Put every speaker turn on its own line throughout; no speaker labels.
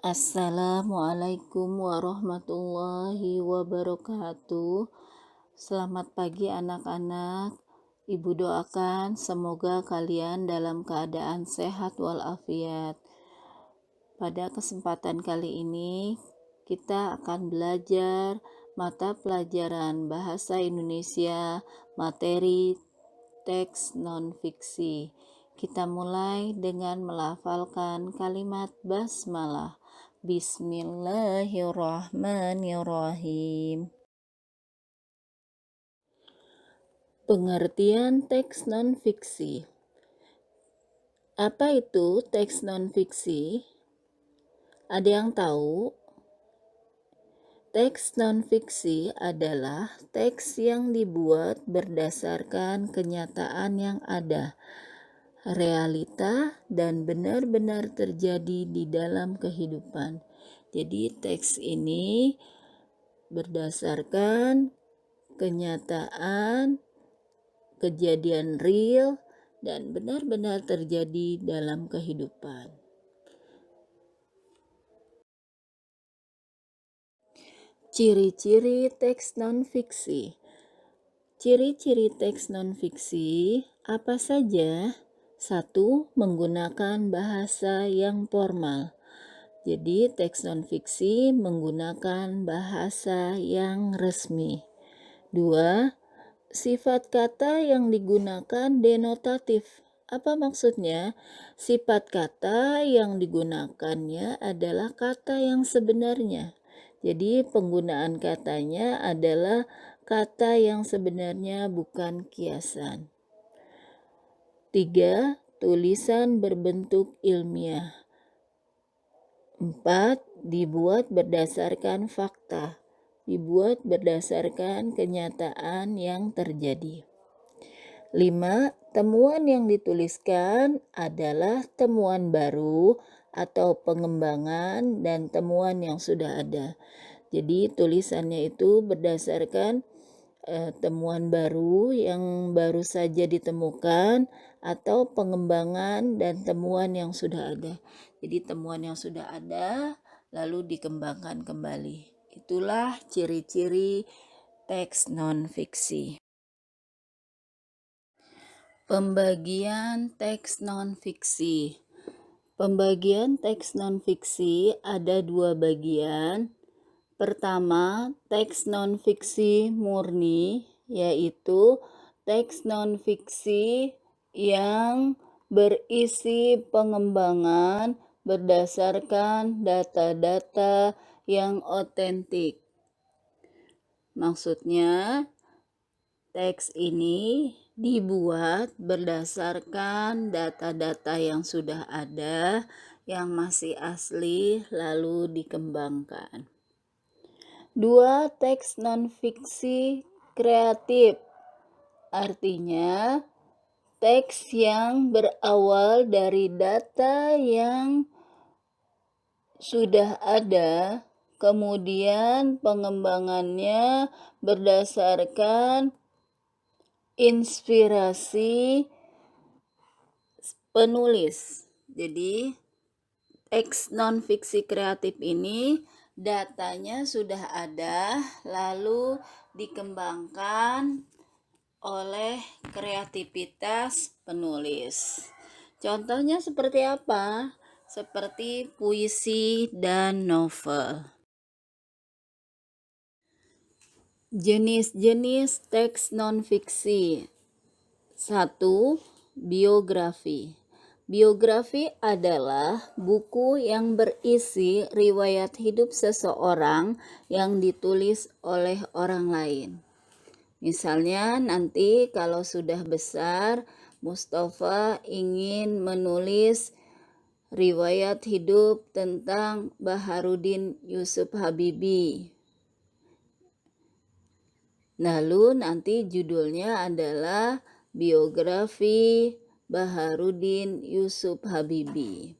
Assalamualaikum warahmatullahi wabarakatuh. Selamat pagi anak-anak. Ibu doakan semoga kalian dalam keadaan sehat walafiat. Pada kesempatan kali ini kita akan belajar mata pelajaran Bahasa Indonesia materi teks non-fiksi. Kita mulai dengan melafalkan kalimat basmalah. Bismillahirrahmanirrahim. Pengertian teks non-fiksi. Apa itu teks non-fiksi? Ada yang tahu? Teks non-fiksi adalah teks yang dibuat berdasarkan kenyataan yang ada, realita, dan benar-benar terjadi di dalam kehidupan. Jadi teks ini berdasarkan kenyataan, kejadian real, dan benar-benar terjadi dalam kehidupan. Ciri-ciri teks non-fiksi. Ciri-ciri teks non-fiksi apa saja? 1. Menggunakan bahasa yang formal. Jadi teks non-fiksi menggunakan bahasa yang resmi. 2. Sifat kata yang digunakan denotatif. Apa maksudnya? Sifat kata yang digunakannya adalah kata yang sebenarnya. Jadi penggunaan katanya adalah kata yang sebenarnya, bukan kiasan. 3. Tulisan berbentuk ilmiah. 4. Dibuat berdasarkan fakta. Dibuat berdasarkan kenyataan yang terjadi. 5. Temuan yang dituliskan adalah temuan baru atau pengembangan dan temuan yang sudah ada. Jadi tulisannya itu berdasarkan temuan baru yang baru saja ditemukan atau pengembangan dan temuan yang sudah ada. Jadi temuan yang sudah ada lalu dikembangkan kembali. Itulah ciri-ciri teks non-fiksi. Pembagian teks non-fiksi. Pembagian teks non-fiksi ada 2 bagian. Pertama, teks non-fiksi murni, yaitu teks non-fiksi yang berisi pengembangan berdasarkan data-data yang otentik. Maksudnya, teks ini dibuat berdasarkan data-data yang sudah ada, yang masih asli, lalu dikembangkan. 2. Teks non-fiksi kreatif. Artinya, teks yang berawal dari data yang sudah ada, kemudian pengembangannya berdasarkan inspirasi penulis. Jadi, teks non-fiksi kreatif ini datanya sudah ada, lalu dikembangkan oleh kreativitas penulis. Contohnya seperti apa? Seperti puisi dan novel. Jenis-jenis teks non-fiksi. 1. Biografi. Biografi adalah buku yang berisi riwayat hidup seseorang yang ditulis oleh orang lain. Misalnya nanti kalau sudah besar, Mustafa ingin menulis riwayat hidup tentang Baharudin Yusuf Habibie. Lalu nanti judulnya adalah Biografi Baharudin Yusuf Habibie.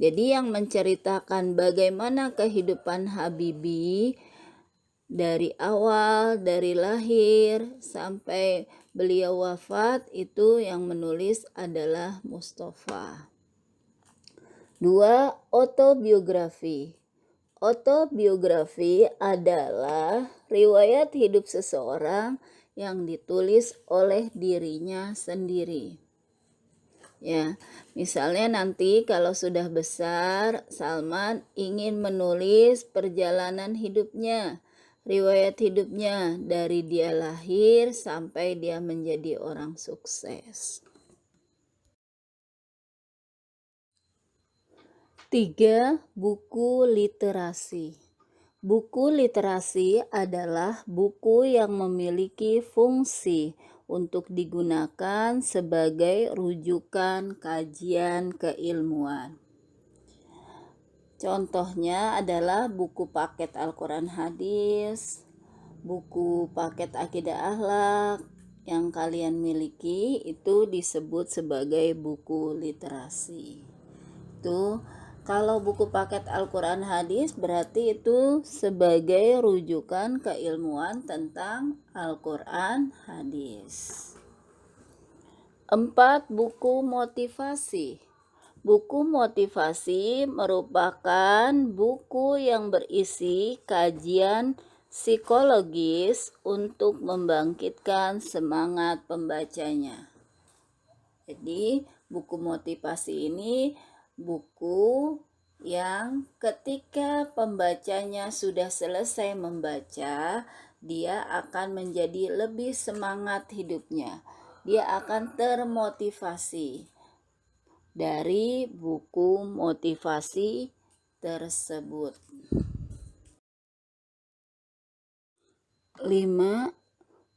Jadi yang menceritakan bagaimana kehidupan Habibie dari awal, dari lahir sampai beliau wafat, itu yang menulis adalah Mustafa. 2. Autobiografi. Autobiografi adalah riwayat hidup seseorang yang ditulis oleh dirinya sendiri. Ya, misalnya nanti kalau sudah besar, Salman ingin menulis perjalanan hidupnya, riwayat hidupnya dari dia lahir sampai dia menjadi orang sukses. 3. Buku literasi. Buku literasi adalah buku yang memiliki fungsi untuk digunakan sebagai rujukan kajian keilmuan. Contohnya adalah buku paket Al-Quran Hadis, buku paket Akidah Akhlak yang kalian miliki itu disebut sebagai buku literasi. Itu kalau buku paket Al-Quran Hadis berarti itu sebagai rujukan keilmuan tentang Al-Quran Hadis. 4. Buku motivasi. Buku motivasi merupakan buku yang berisi kajian psikologis untuk membangkitkan semangat pembacanya. Jadi, buku motivasi ini buku yang ketika pembacanya sudah selesai membaca, dia akan menjadi lebih semangat hidupnya. Dia akan termotivasi dari buku motivasi tersebut. 5.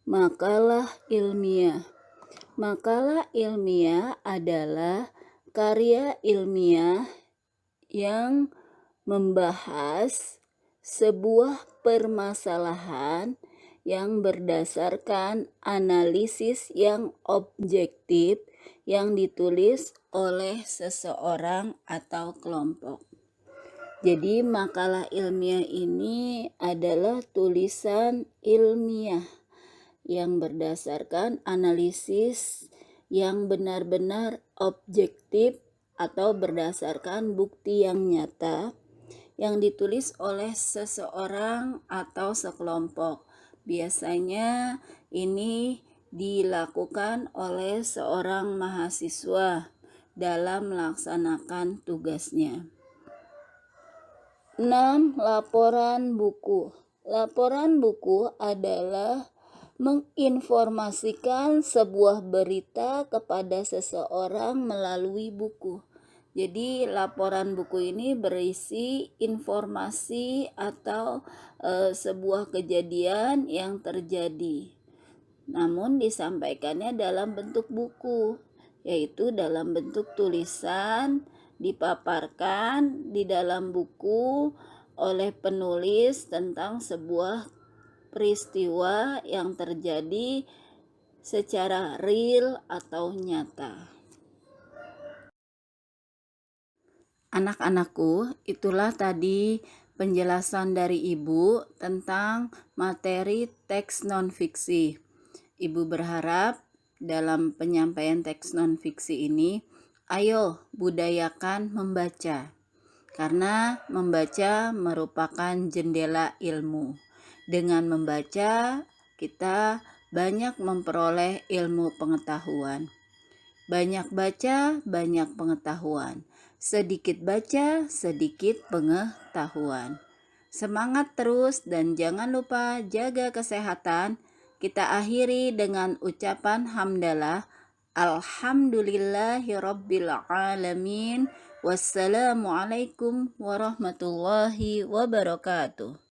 Makalah ilmiah. Makalah ilmiah adalah karya ilmiah yang membahas sebuah permasalahan yang berdasarkan analisis yang objektif yang ditulis oleh seseorang atau kelompok. Jadi makalah ilmiah ini adalah tulisan ilmiah yang berdasarkan analisis yang benar-benar objektif atau berdasarkan bukti yang nyata yang ditulis oleh seseorang atau sekelompok. Biasanya ini dilakukan oleh seorang mahasiswa dalam melaksanakan tugasnya. 6. Laporan buku. Laporan buku adalah menginformasikan sebuah berita kepada seseorang melalui buku. Jadi laporan buku ini berisi informasi atau sebuah kejadian yang terjadi. Namun disampaikannya dalam bentuk buku, yaitu dalam bentuk tulisan, dipaparkan di dalam buku oleh penulis tentang sebuah peristiwa yang terjadi secara real atau nyata. Anak-anakku, itulah tadi penjelasan dari Ibu tentang materi teks non-fiksi. Ibu berharap dalam penyampaian teks non-fiksi ini, ayo budayakan membaca. Karena membaca merupakan jendela ilmu. Dengan membaca, kita banyak memperoleh ilmu pengetahuan. Banyak baca, banyak pengetahuan. Sedikit baca, sedikit pengetahuan. Semangat terus dan jangan lupa jaga kesehatan. Kita akhiri dengan ucapan hamdalah. Alhamdulillahirabbil alamin. Wassalamualaikum warahmatullahi wabarakatuh.